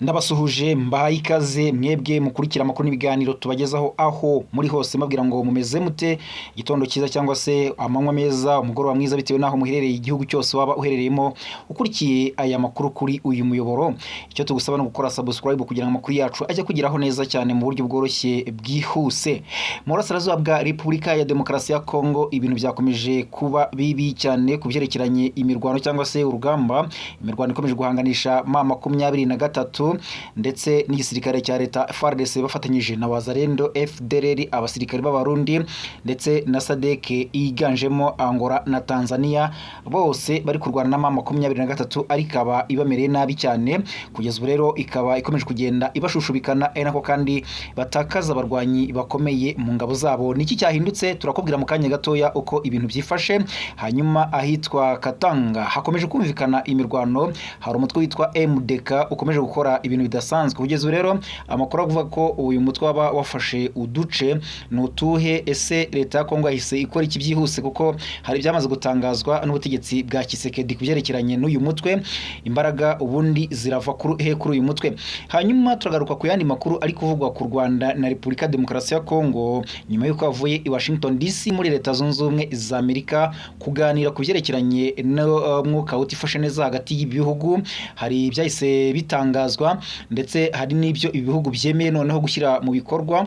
Ndabasuhuje mbahaye ikaze mwebwe mukurikira amakuru n'ibiganiro tubagezaho aho muri hose mabwira ngo mumeze mute, igitondo cyiza cyangwa se amanywa meza, umugoroba mwiza bitewe naho muherereye igihugu cyose waba uherereyemo ukurikiye aya makuru kuri uyu muyoboro. Icyo tugusaba no gukora subscribe kugira ngo amakuru yacu ajye kugeraho neza cyane mu buryo bworoshye bwihuse. Mu burasirazuba bwa Repubulika ya Demokarasi ya Kongo ibintu byakomeje kuba bibi cyane ku byerekeranye imirwano cyangwa se urugamba. Imirwano ikomeje guhanganisha M23 ndetse n'igisirikare cya leta FARDC bafatanyije na Wazalendo FDLR, abasirikare b'abarundi ndetse na SADC iganjemo Angola na Tanzania, bose bari kurwana na M23 ariko aba ibamereye nabi cyane. Kugeza ubu rero ikaba ikomeje kugenda ibashushubikana nako kandi batakaza abarwanyi bakomeye mu ngabo zabo. Niki cyahindutse turakubwira mu kanya gatoya uko ibintu byifashe. Hanyuma ahitwa Katanga hakomeje kumvikana imirwano, hari umutwe witwa MDK ukomeje gukora ibintu bidasanzwe. Kugeza rero amakuru avuga ko uyu mutwe waba wafashe uduce n'utuhe. Ese leta ya Kongo yahise ikora iki byihuse, kuko hari byamaze gutangazwa n'ubutegetsi bwa Kisekedi kubyerekeranye n'uyu mutwe, imbaraga ubundi zirava kuri uyu mutwe. Hanyuma turagaruka ku yandi makuru ari kuvugwa ku Rwanda na Repubulika Demokarasi ya Kongo nyuma y'uko avuye i Washington DC muri Leta Zunze Ubumwe za Amerika kuganira ku byerekeranye n'umwuka utifashe neza hagati y'ibihugu. Hari byahise bitangazwa ndetse hari n'ibyo ibihugu byemeye noneho gushyira mu bikorwa.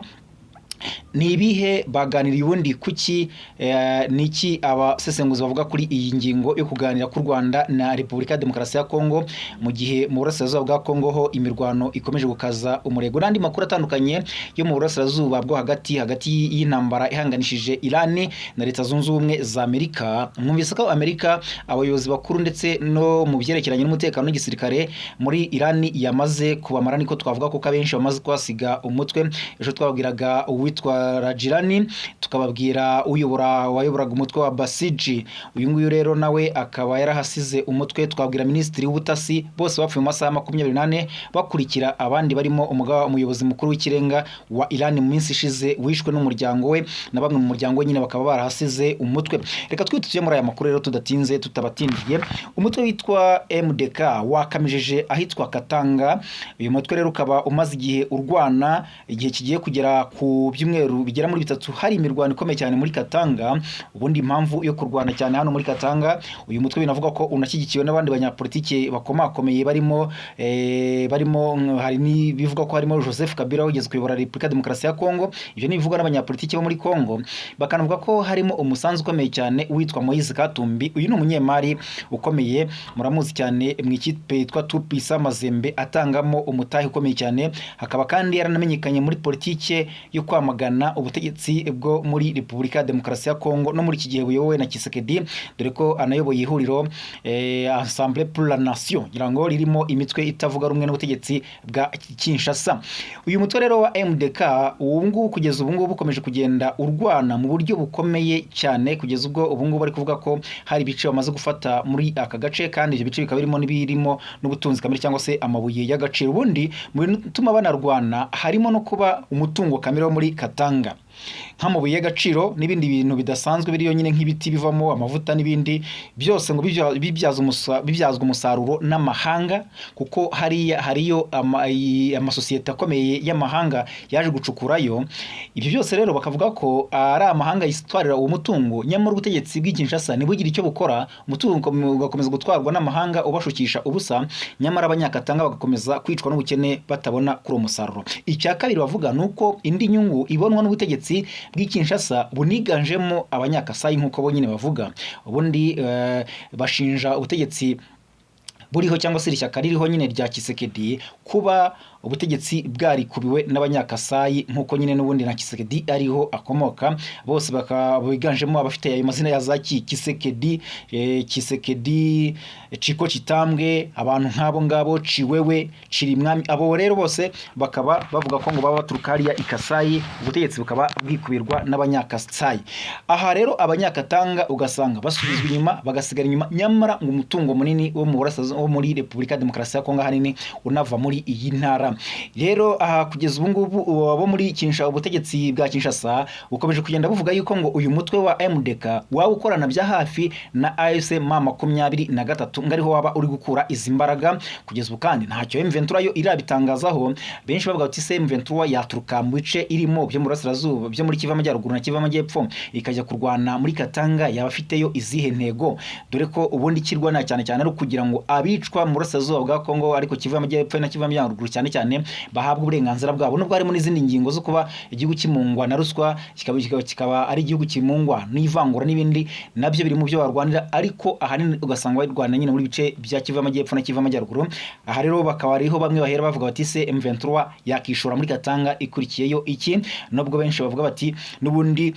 Ni ibihe baganiriye ubundi kuki niki abasesenguzi bavuga kuri iyi ngingo yo kuganira ku Rwanda na Repubulika Demokarasi ya Kongo mu gihe mu burasirazuba bwa Kongo ho imirwano ikomeje gukaza umurego, n'andi makuru atandukanye yo mu burasirazuba bwo hagati y'intambara ihanganishije Iran na Leta Zunze Ubumwe za Amerika. Mwumvise ko Amerika abayobozi bakuru ndetse no mu byerekeranye n'umutekano w'igisirikare muri Iran yamaze kubamara, niko twavuga ko abenshi bamaze kwasiga umutwe. Ejo twabwiraga witwa Rajirani, tukababwira wayoboraga umutwe wa Basiji, uyu nguyu rero nawe akaba yarahasize umutwe. Twabwira minisitiri w'ubutasi, bose bapfuye mu masaha 24 bakurikira abandi barimo umuyobozi mukuru w'ikirenga wa Iran mu minsi ishize wishwe n'umuryango we, na bamwe mu muryango nyine bakaba barahasize umutwe. Reka twitutse muri aya makuru rero tudatinze tutabatindiye. Umutwe witwa MDK wakamijije ahitwa Katanga. Uyu mutwe rero ukaba umaze igihe urwana, igihe kigiye kugera ku byumweru bigera muri 3 hari imirwano ikomeye cyane muri Katanga. Ubundi impamvu yo kurwana cyane hano muri Katanga, uyu mutwe binavuga ko unashyigikiwe n'abandi banyapolitike bakomakomeye barimo hari ni bivuga ko harimo Joseph Kabila wigeze kuyobora Repubulika Demokarasi ya Kongo. Ibyo ni bivuga n'abanyapolitike bo muri Kongo, bakanavuga ko harimo umusanzu ukomeye cyane witwa Moise Katumbi. Uyu ni umunyemari ukomeye, muramuzi cyane mu ikipe yitwa Tupisa Mazembe atangamo umutahi ukomeye cyane. Hakaba kandi yaranamenyekanye muri politike yo kwamagana ubutegetsi bwo muri Repubulika Demokarasi ya Kongo no muri iki gihe buyobowe na Kisekedi, dore ko anayoboye ihuriro Ensemble pour la Nation ngirango ririmo imitwe itavuga rumwe n'ubutegetsi bwa Kinshasa. Uyu mutwe rero wa MDK kugeza ubu ngubu ukomeje kugenda urwana mu buryo bukomeye cyane, kugeza ubwo ubu ngubu bari kuvuga ko hari ibice bamaze gufata muri aka gace, kandi ibyo bice bikaba birimo n'ubutunzi kamere cyangwa se amabuye y'agaciro. Ubundi mu bituma banarwana harimo no kuba umutungo kamere wo muri Katanga nk'amabuye y'agaciro n'ibindi bintu bidasanzwe biriyo nyine nk'ibiti bivamo amavuta n'ibindi byose ngo bibyazwa umusaruro n'amahanga, kuko hariyo amasosiyete akomeye y'amahanga yaje gucukurayo. Ibyo byose rero bakavuga ko ari amahanga yitwarira uwo mutungo, nyamara ubutegetsi bw'Kinshasa ntibugire icyo bukora, umutungo ugakomeza gutwarwa n'amahanga ubashukisha ubusa, nyamara abanyakatanga bagakomeza kwicwa n'ubukene batabona kuri uwo musaruro. Icya kabiri bavuga nuko indi nyungu ibonwa n'ubutegetsi bw'Kinshasa buniganjemo abanyakasayi nk'uko bo nyine bavuga. Ubundi bashinja ubutegetsi buriho cyangwa se ishyaka ririho nyine rya Kisekedi kuba ubutegetsi bwarikubiwe n'abanyakasayi nk'uko nyine n'ubundi na Kisekedi ariho akomoka. Bose biganjemo abafite ayo mazina ya zaki Kisekedi, Chiko Chitambwe, abantu nk'abo ngabo Chiwewe, Chirimwami. Abo rero bose bakaba bavuga ko ngo baba baturuka hariya ikasayi, ubutegetsi bukaba bwikubirwa n'abanyakasayi. Aha rero abanyakatanga ugasanga basubizwa inyuma, bagasigara inyuma, nyamara ngo umutungo munini wo mu burasirazuba wo muri Repubulika Demokarasi ya Kongo hanini unava muri iyi ntara. rero kugeza ubu ngubu abo muri Kinshasa, ubutegetsi bwa Kinshasa bukomeje kugenda buvuga yuko ngo uyu mutwe wa MDK waba ukorana bya hafi na AFC M23 ngariho waba uri gukura izi mbaraga. Kugeza ubu kandi ntacyo M23 yo irabitangazaho, benshi bavuga ati M23 yaturuka mu bice irimo byo mu burasirazuba, byo muri Kivu y'Amajyaruguru na Kivu y'Amajyepfo ikajya kurwana muri Katanga, yaba afiteyo izihe ntego, dore ko ubundi kirwana cyane cyane ari kugira ngo abicwa mu burasirazuba bwa Kongo ariko Kivu y'Amajyepfo na Kivu y'Amajyaruguru cyane cyane bahabwa uburenganzira bwabo, nubwo harimo n'izindi ngingo zo kuba igihugu kimungwa na ruswa, kikaba ari igihugu kimungwa n'ivangura n'ibindi nabyo biri mu byo barwanira, ariko ahanini ugasanga barwana nyine muri bice bya Kivu y'Amajyepfo na Kivu y'Amajyaruguru. Aha rero bakaba ariho bamwe bahera bavuga bati se M23 yakishora muri Katanga ikurikiyeyo iki, nubwo benshi bavuga bati nubundi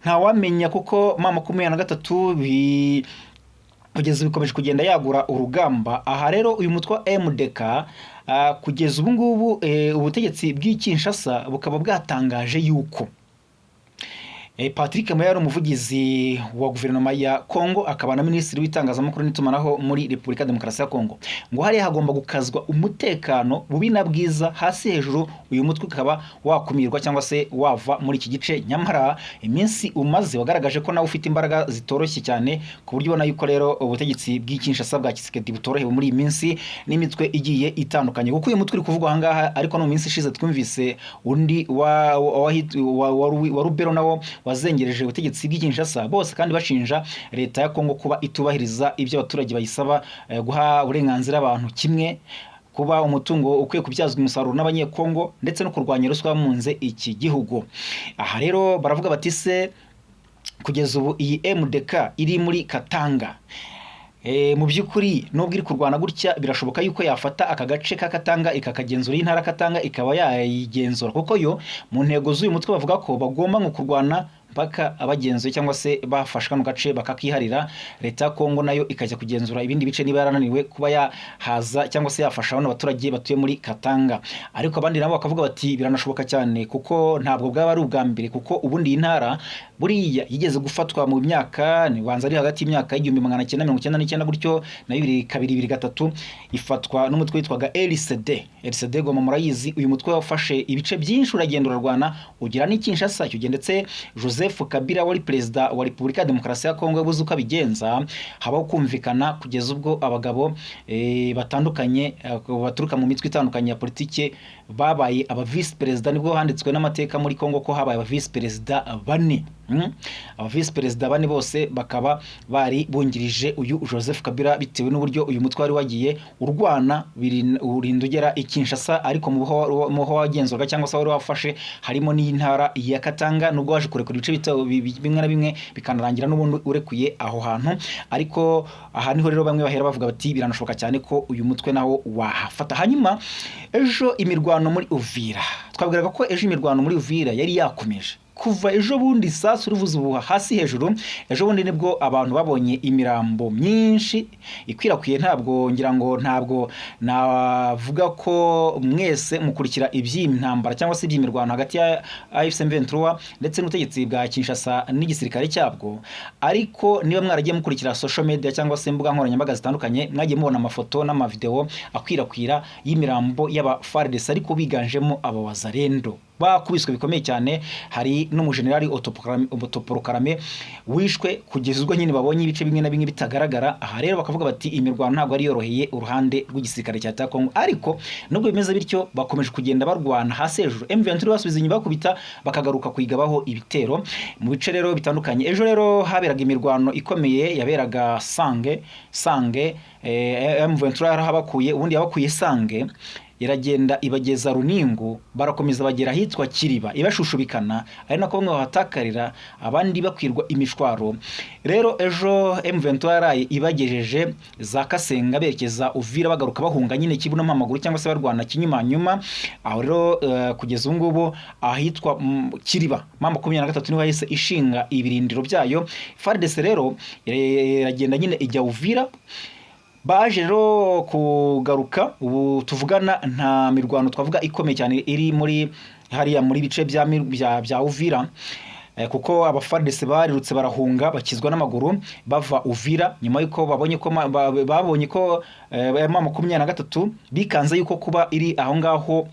ntawamenya kuko M23 kugeza bikomeje kugenda yagura urugamba. Aha rero uyu mutwe wa MDK kugeza ubu ngubu ubutegetsi bw'Kinshasa bukaba bwatangaje yuko Patrick Mayaro, umuvugizi wa guverinoma ya Kongo akaba na minisitiri w'itangazamakuru n'itumanaho muri Repubulika Demokarasi ya Kongo, ngo hari hagomba gukazwa umutekano bubi na bwiza hasi hejuru, uyu mutwe ukaba wakumirwa cyangwa se wava muri iki gice. Nyamara iminsi umaze wagaragaje ko nawe ufite imbaraga zitoroshye cyane, ku buryo ubona yuko rero ubutegetsi bw'Kinshasa bwa Tshisekedi butorohewe muri iyi minsi n'imitwe igiye itandukanye, kuko uyu mutwe uri kuvugwa ahangaha, ariko no mu minsi ishize twumvise undi wa Rubero nawo wazengereje ubutegetsi bw'Kinshasa, bose kandi bashinja leta ya Kongo kuba itubahiriza ibyo abaturage bayisaba, guha uburenganzira abantu kimwe, kuba umutungo ukwiye kubyazwa umusaruro n'abanyekongo, ndetse no kurwanya ruswa munze iki gihugu. Aha rero baravuga bati se kugeza ubu iyi MDK iri muri Katanga, mu by'ukuri nubwo iri kurwana gutya birashoboka yuko yafata aka gace ka Katanga ikakagenzura, intara Katanga ikaba yayigenzura, kuko yo mu ntego z'uyu mutwe bavuga ko bagomba nko kurwana mpaka abagenzuye cyangwa se bafashwa mu gace bakakiharira, leta ya Kongo nayo ikajya kugenzura ibindi bice niba yarananiwe kuba yahaza cyangwa se yafasha abaturage batuye muri Katanga. Ariko abandi nabo bakavuga bati biranashoboka cyane kuko ntabwo bwaba ari ubwa mbere, kuko ubundi intara buriya yigeze gufatwa mu myaka nibanza ari hagati y'imyaka y'1999 gutyo na 2023 ifatwa n'umutwe witwaga LCD Goma murayizi. Uyu mutwe wafashe ibice byinshi uragenda urarwana ugira n'Kinshasa icyo ndetse Joseph Kabila wari perezida wa Repubulika Demokarasi ya Kongo yabuze uko abigenza, habaho kumvikana kugeza ubwo abagabo batandukanye baturuka mu mitwe itandukanye ya politike babaye aba vice perezida, nibwo handitswe n'amateka muri Kongo ko habaye aba vice perezida bane. Aba vice perezida bane bose bakaba bari bungirije uyu Joseph Kabila, bitewe n'uburyo uyu mutwe wari wagiye urwana urinda ugera Kinshasa, ariko mu ho wagenzurwa cyangwa se wari wafashe harimo n'intara ya Katanga, nubwo waje kurekura ibice bimwe na bimwe bikanarangira n'ubundi urekuye aho hantu. Ariko aha niho rero bamwe bahera bavuga bati biranashoboka cyane ko uyu mutwe nawo wahafata. Hanyuma ejo imirwano muri Uvira, twabwiraga ko ejo imirwano muri Uvira yari yakomeje kuva ejo bundi sasu rivuze ubuha hasi hejuru. Ejo bundi nibwo abantu babonye imirambo myinshi ikwirakwiye, ntabwo navuga ko mwese mukurikira iby'intambara cyangwa se iby'imirwano hagati ya AFC M23 ndetse n'ubutegetsi bwa Kinshasa n'igisirikare cyabwo, ariko niba mwaragiye mukurikira social media cyangwa se imbuga nkoranyambaga zitandukanye mwagiye mubona amafoto n'amavideo akwirakwira y'imirambo y'aba FARDC, ariko biganjemo aba wazalendo bakubiswe bikomeye cyane. Hari n'umujenerali Otoporo Karame wishwe kugeza ubwo nyine babonye ibice bimwe na bimwe bitagaragara. Aha rero bakavuga bati imirwano ntabwo ari yoroheye uruhande rw'igisirikare cya Kongo, ariko nubwo bimeze bityo bakomeje kugenda barwana hasi hejuru. M23 basubiza inyuma bakubita bakagaruka kuyigabaho ibitero mu bice rero bitandukanye. Ejo rero haberaga imirwano ikomeye yaberaga Sange M23 yarahabakuye, ubundi yabakuye Sange iragenda ibageza Runingu, barakomeza bagera hitwa Kiriba ibashushubikana, ari nako bamwe bahatakarira abandi bakwirwa imishwaro. Rero ejo M23 yaraye ibagejeje za Kasenga berekeza Uvira, bagaruka bahunga nyine Kibuno mpamaguru cyangwa se barwana kinyuma. Aho rero kugeza ubu ngubu ahitwa Kiriba M23 niho yahise ishinga ibirindiro byayo. FARDC rero iragenda nyine ijya Uvira, baje rero kugaruka. Ubu tuvugana nta mirwano twavuga ikomeye cyane iri muri hariya muri bice bya Uvira, kuko aba FARDC barirutse barahunga bakizwa n'amaguru bava Uvira, nyuma yuko babonye ko M23 bikanze yuko kuba iri aho ngaho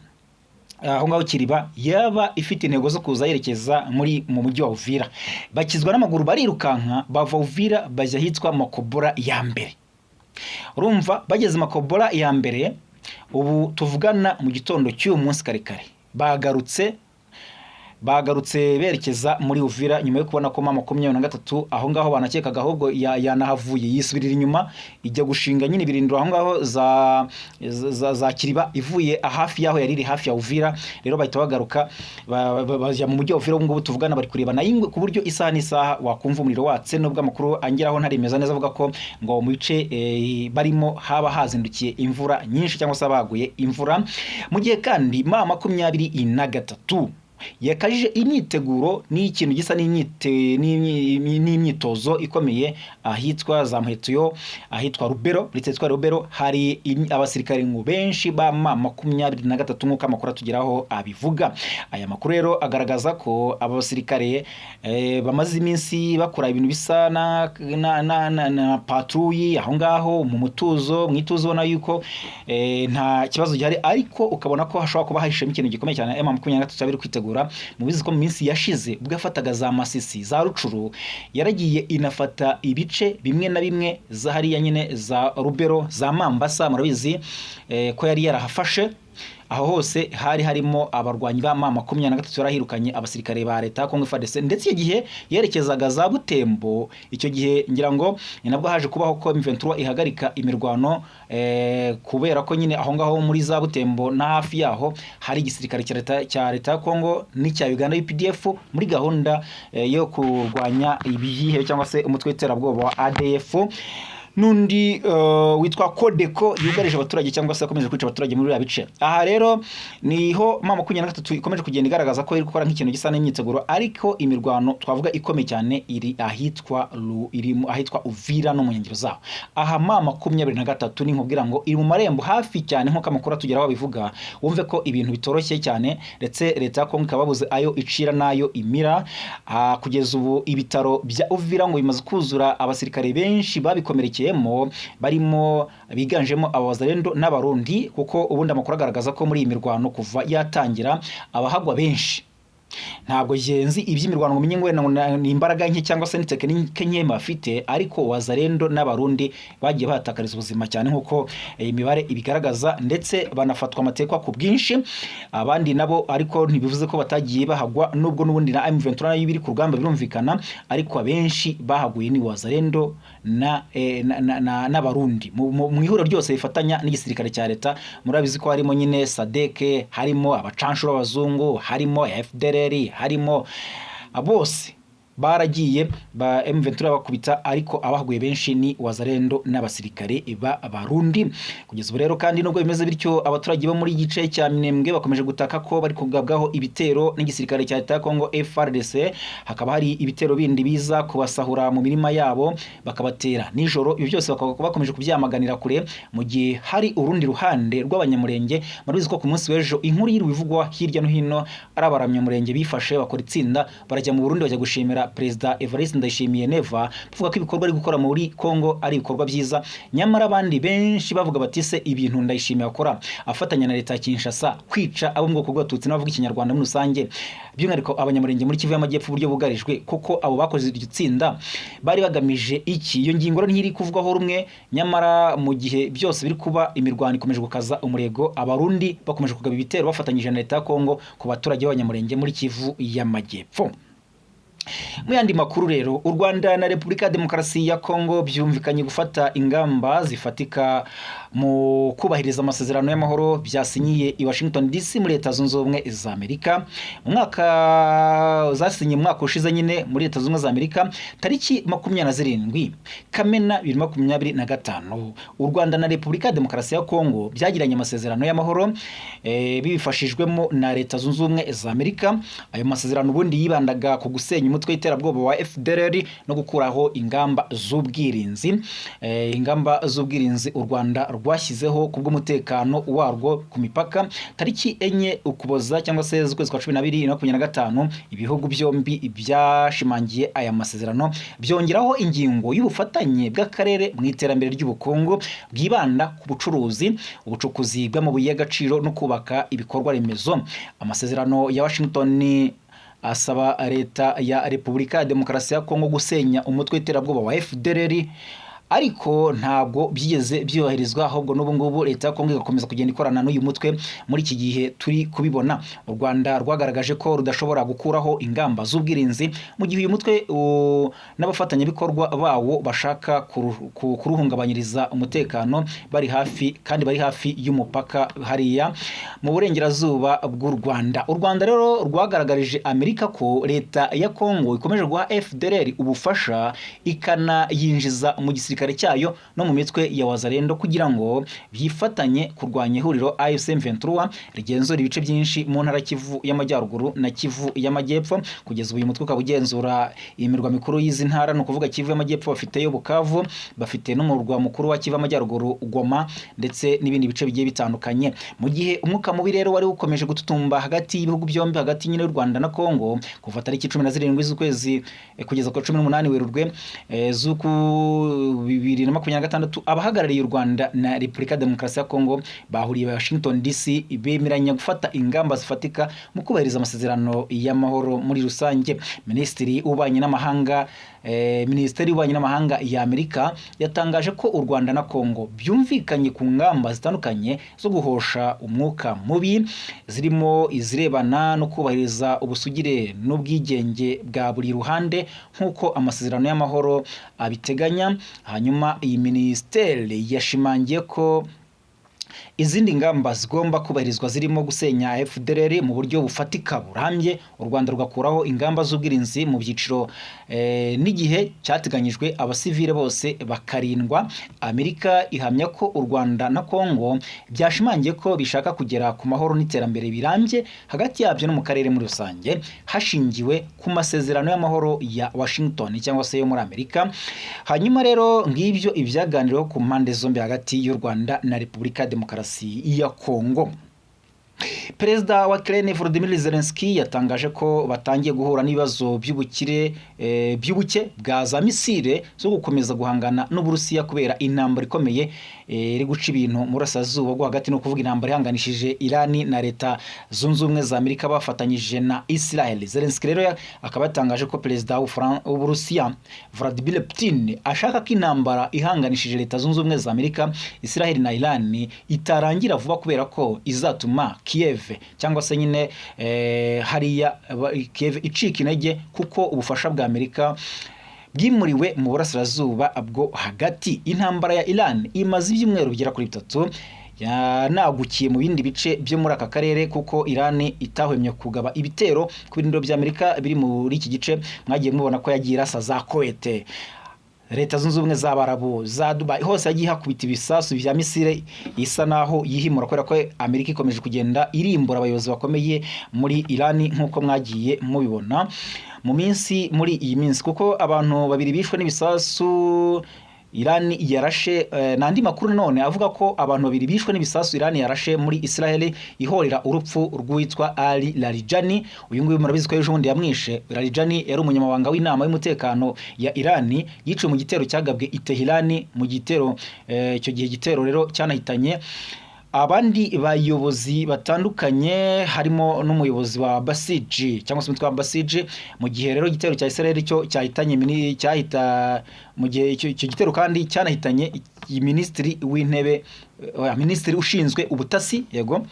aho ngaho Kiriba yaba ifite intego zo kuza yerekeza mu mujyi wa Uvira. Bakizwa n'amaguru barirukanka bava Uvira bajya hitwa Makobora ya mbere. Urumva bageze Makobora ya mbere, ubu tuvugana mu gitondo cy'uyu munsi kare bagarutse berekeza muri Uvira nyuma yo kubona ko 23 aho ngaho banakekaga ahubwo yanahavuye yisubirira inyuma ijya gushinga nyine ibirindiro aho ngaho za Kiriba ivuye hafi yaho yariri hafi ya Uvira. Rero bahita bagaruka bajya mu mujyi wa Uvira. Ubu ngubu tuvugana bari kureba nayingwe ku buryo isaha n'isaha wakumva umuriro watse, nubwo amakuru angeraho ntarimeza neza avuga ko ngo mu bice barimo haba hazindukiye imvura nyinshi cyangwa se baguye imvura. Mu gihe kandi 23 yakajije imyiteguro n'ikintu gisa n'imyitozo ikomeye ahitwa za Muheto, ahitwa Rubero. Litwa Rubero hari abasirikare ngo benshi ba 23 nk'uko amakuru tugeraho abivuga. Aya makuru rero agaragaza ko aba basirikare bamaze iminsi bakora ibintu bisa na patrouille aho ngaho mu mwituzo ubona yuko nta kibazo gihari, ariko ukabona ko hashobora kuba hahishemo ikintu gikomeye cyane. M23 biri kwitegura mubizi ko mu minsi yashize ubwo yafataga za Masisi za Rucuru yaragiye inafata ibice bimwe na bimwe za hariya nyine za Rubero za Mambasa, murabizi ko yari yarahafashe. Aho hose hari harimo abarwanyi ba 23 yarahirukanye abasirikare ba leta Kongo FARDC, ndetse igihe yerekezaga za Butembo. Icyo gihe ngira ngo nabwo haje kubaho ko M23 ihagarika imirwano kubera ko nyine aho ngaho muri za Butembo na hafi yaho hari igisirikare cya leta Kongo n'icya Uganda UPDF muri gahunda yo kurwanya ibihe cyangwa se umutwe w'iterabwoba wa ADF. Nundi witwa Kodeko yugarije abaturage cyangwa se akomeje kwica abaturage muri ya bice. Aha rero niho 23 ikomeje kugenda igaragaza ko iri gukora nk'ikintu gisa n'imyiteguro, ariko imirwano twavuga ikomeye cyane iri ahitwa Uvira no mu nkengero zaho. Aha 23 ni nkubwira ngo iri mu marembo hafi cyane nk'uko amakuru tugeraho bivuga. Wumve ko ibintu bitoroshye cyane, ndetse leta ya Kongo ikababuze ayo icira nayo imira. Kugeza ubu ibitaro bya Uvira ngo bimaze kuzura abasirikare benshi babikomerekeye barimo biganjemo abazarendo n'abarundi, kuko ubundi amakuru agaragaza ko muri iyi mirwano kuva yatangira abahagwa benshi. Ntabwo yenzi iby'imirwano ngo menye ngo ni imbaraga nke cyangwa se n'itekinike nke bafite, ariko wazarendo n'abarundi bagiye batakariza ubuzima cyane nk'uko imibare ibigaragaza, ndetse banafatwa amatekwa ku bwinshi. Abandi nabo ariko ntibivuze ko batagiye bahagwa, nubwo n'ubundi na M23 nayo biri ku rugamba birumvikana, ariko abenshi bahaguye ni wazarendo n'abarundi mu ihuriro ryose bifatanya n'igisirikare cya leta. Murabizi ko harimo nyine SADC, harimo abacanshuro b'abazungu, harimo FDLR, harimo bose baragiye ba M23 bakubita, ariko abahaguye benshi ni wazarendo n'abasirikare Barundi. Kugeza ubu rero kandi nubwo bimeze bityo, abaturage bo muri gice cya Minembwe bakomeje gutaka ko bari kugabwaho ibitero n'igisirikare cya leta Kongo FARDC. Hakaba hari ibitero bindi biza kubasahura mu mirima yabo bakabatera nijoro. Ibyo byose bakomeje kubyamaganira kure, mu gihe hari urundi ruhande rw'abanyamurenge. Murabizi ko ku munsi w'ejo inkuru yiri bivugwa hirya no hino ari abaramyamurenge bifashe bakora itsinda barajya mu Burundi bajya gushimira Perezida Evariste Ndayishimiye Neva, bavuga ko ibikorwa ari gukora muri Kongo ari ibikorwa byiza. Nyamara abandi benshi bavuga bati se ibintu Ndayishimiye akora afatanya na leta ya Kinshasa kwica abo mu bwoko bw'Abatutsi n'abavuga ikinyarwanda muri rusange, by'umwihariko abanyamurenge muri Kivu y'Amajyepfo uburyo bugarijwe, kuko abo bakoze iryo tsinda bari bagamije iki? Iyo ngingo ntiri kuvugwaho rumwe. Nyamara mu gihe byose biri kuba, imirwano ikomeje gukaza umurego, abarundi bakomeje kugaba ibitero bafatanyije na leta ya Kongo ku baturage b'abanyamurenge muri Kivu y'Amajyepfo. Mu yandi makuru rero, u Rwanda na Repubulika ya Demokarasi ya Kongo byumvikanye gufata ingamba zifatika mu kubahiriza amasezerano y'amahoro byasinyiye i Washington DC muri Leta Zunze Ubumwe za Amerika. Zasinye mwaka ushize nyine muri Leta Zunze Ubumwe za Amerika tariki 27 Kamena 2025. U Rwanda na Repubulika ya Demokarasi ya Kongo byagiranye amasezerano y'amahoro bibifashijwemo na Leta Zunze Ubumwe za Amerika. Ayo masezerano ubundi yibandaga ku gusenya umutwe w'iterabwoba wa FDLR no gukuraho ingamba z'ubwirinzi. Ingamba z'ubwirinzi u Rwanda rwashyizeho kubw'umutekano warwo ku mipaka tariki 4 Ukuboza cyangwa se z'ukwezi kwa 12 2025 ibihugu byombi byashimangiye aya masezerano byongeraho ingingo y'ubufatanye bw'akarere mu iterambere ry'ubukungu bwibanda ku bucuruzi ubucukuzi bw'amabuye y'agaciro no kubaka ibikorwa remezo. Amasezerano ya Washington asaba leta ya Repubulika ya Demokarasi ya Kongo gusenya umutwe w'iterabwoba wa FDLR ariko ntabwo byigeze byoherezwa ahubwo n'ubu ngubu leta ya Kongo igakomeza kugenda ikorana n'uyu mutwe. Muri iki gihe turi kubibona u Rwanda rwagaragaje ko rudashobora gukuraho ingamba z'ubwirinzi mu gihe uyu mutwe n'abafatanyabikorwa bawo bashaka kuruhungabanyiriza umutekano bari hafi y'umupaka hariya mu burengerazuba bw'u Rwanda. U Rwanda rero rwagaragarije Amerika ko leta ya Kongo ikomeje guha FDLR ubufasha ikanayinjiza mu gisirikare cyayo no mu mitwe ya Wazalendo kugira ngo byifatanye kurwanya ihuriro AFC M23 rigenzura ibice byinshi mu ntara Kivu y'Amajyaruguru na Kivu y'Amajyepfo. Kugeza uyu mutwe ukabugenzura imirwa mikuru y'izi ntara no kuvuga Kivu y'Amajyepfo bafiteyo Bukavu, bafite n'umurwa mukuru wa Kivu y'Amajyaruguru Goma ndetse n'ibindi bice bigiye bitandukanye. Mu gihe umwuka mubi rero wari ukomeje gututumba hagati y'ibihugu byombi, hagati nyine y'u Rwanda na Kongo kuva tariki 17 z'ukwezi kugeza ku 18 Werurwe z'uku 2026 abahagarariye u Rwanda na Repubulika ya Demokarasi ya Kongo bahuriye Washington DC bemeranya gufata ingamba zifatika mu kubahiriza amasezerano y'amahoro muri rusange. Minisiteri y'Ububanyi n'Amahanga ya Amerika yatangaje ko u Rwanda na Kongo byumvikanye ku ngamba zitandukanye zo guhosha umwuka mubi zirimo izirebana no kubahiriza ubusugire n'ubwigenge bwa buri ruhande nk'uko amasezerano y'amahoro abiteganya. Hanyuma iyi minisiteri yashimangiye ko izindi ngamba zigomba kubahirizwa zirimo gusenya FDLR mu buryo bufatika burambye, u Rwanda rugakuraho ingamba z'ubwirinzi mu byiciro n'igihe cyateganyijwe, abasivile bose bakarindwa. Amerika ihamya ko u Rwanda na Kongo byashimangiye ko bishaka kugera ku mahoro n'iterambere birambye hagati yabyo no mu karere muri rusange hashingiwe ku masezerano y'amahoro ya Washington cyangwa se yo muri Amerika. Hanyuma rero ngibyo ibyaganiriweho ku mpande zombi hagati y'u Rwanda na Repubulika ya Demokarasi ya Kongo. Perezida wa Ukraine Volodymyr Zelensky yatangaje ko batangiye guhura n'ibibazo by'ubuke bwa za misile zo gukomeza guhangana n'Uburusiya kubera intambara ikomeye iri guca ibintu mu burasirazuba bwo hagati, no kuvuga intambara ihanganishije Irani na Leta Zunze Ubumwe za Amerika bafatanyije na Israel. Zelensky rero akaba yatangaje ko perezida w'Uburusiya Vladimir Putin ashaka ko intambara ihanganishije Leta Zunze Ubumwe za Amerika, Israel na Irani itarangira vuba kubera ko izatuma Kiev cyangwa se nyine hariya Kiev icika intege kuko ubufasha bwa Amerika bwimuriwe mu burasirazuba bwo hagati. Intambara ya Iran imaze ibyumweru bigera kuri 3 yanagukiye mu bindi bice byo muri aka karere kuko Iran itahwemye kugaba ibitero ku birindiro bya Amerika biri muri iki gice. Mwagiye mubona ko yagiye irasa za Kuwait, Leta Zunze Ubumwe z'Abarabu, za Dubai, hose yagiye hakubita ibisasu bya misile isa naho yihimura kubera ko Amerika ikomeje kugenda irimbura abayobozi bakomeye muri Iran nk'uko mwagiye mubibona muri iyi minsi, kuko abantu babiri bishwe n'ibisasu Iran yarashe. Nandi makuru none avuga ko abantu babiri bishwe n'ibisasu Iran yarashe muri Israel ihorera urupfu rwitwa Ali Larijani. Uyu nguyu murabizi ko ejo bundi yamwishe. Larijani yari umunyamabanga w'inama y'umutekano ya Iran, yiciwe mu gitero cyagabwe i Tehran. Mu gitero icyo gihe gitero rero cyanahitanye abandi bayobozi batandukanye harimo n'umuyobozi wa Basij cyangwa se umutwe wa Basij. Mu gihe rero igitero cya Israel cyo cyahitanye mu gihe icyo gitero kandi cyanahitanye minisitiri w'intebe, minisitiri ushinzwe ubutasi, yego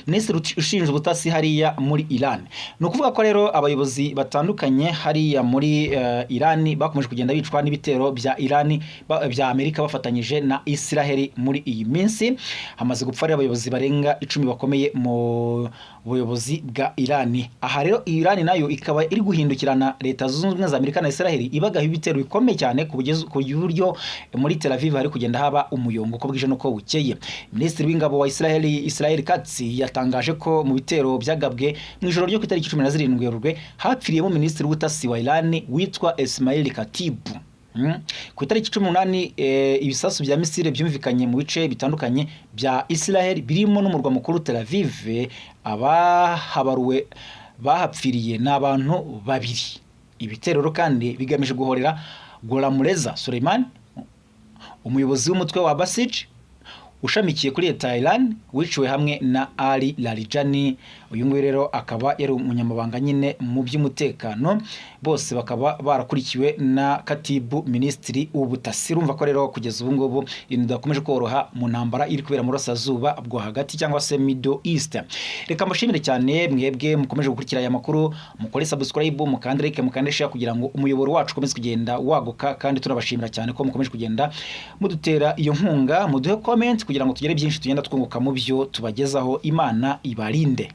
Minisitiri ushinzwe ubutasi hariya muri Iran. Ni ukuvuga ko rero abayobozi batandukanye hariya muri Iran bakomeje kugenda bicwa n'ibitero bya Iran bya Amerika bafatanyije na Israel muri iyi minsi. Hamaze gupfa abayobozi barenga 10 bakomeye mu buyobozi bwa Iran. Aha rero Iran nayo ikaba iri guhindukirana Leta Zunze Ubumwe za Amerika na Israel ibagaho ibitero bikomeye cyane ku buryo muri Tel Aviv hari kugenda haba umuyongo ko bwije no ko bukeye. Minisitiri w'ingabo wa Israel Katz yatangaje ko mu bitero byagabwe mu ijoro ryo ku itariki 17 Werurwe hapfiriyemo minisitiri w'ubutasi wa Iran witwa Ismail Katib. Ku itariki 18 ibisasu bya misile byumvikanye mu bice bitandukanye bya Israel birimo n'umurwa mukuru Tel Aviv. Abahabaruwe bahapfiriye n'abantu babiri. Ibitero kandi bigamije guhorera Golamreza Soleimani, umuyobozi w'umutwe wa Basij ushamikiye kuri leta ya Iran, wiciwe hamwe na Ali Larijani. Uyu nguyu rero akaba yari umunyamabanga nyine mu by'umutekano, bose bakaba barakurikiwe na Katibu Ministri w'ubutasi. Urumva ko rero kugeza ubu ngubu ibintu byakomeje koroha mu ntambara iri kubera mu Burasirazuba bwo hagati cyangwa se Middle East. Reka mbashimire cyane mwebwe mukomeje gukurikira aya makuru, mukore subscribe, mukande like, mukande share kugira ngo umuyoboro wacu ukomeze kugenda waguka, kandi turabashimira cyane ko mukomeje kugenda mudutera iyo nkunga. Muduhe comment kugira ngo tugere byinshi tugenda twunguka mu byo tubagezaho. Imana ibarinde.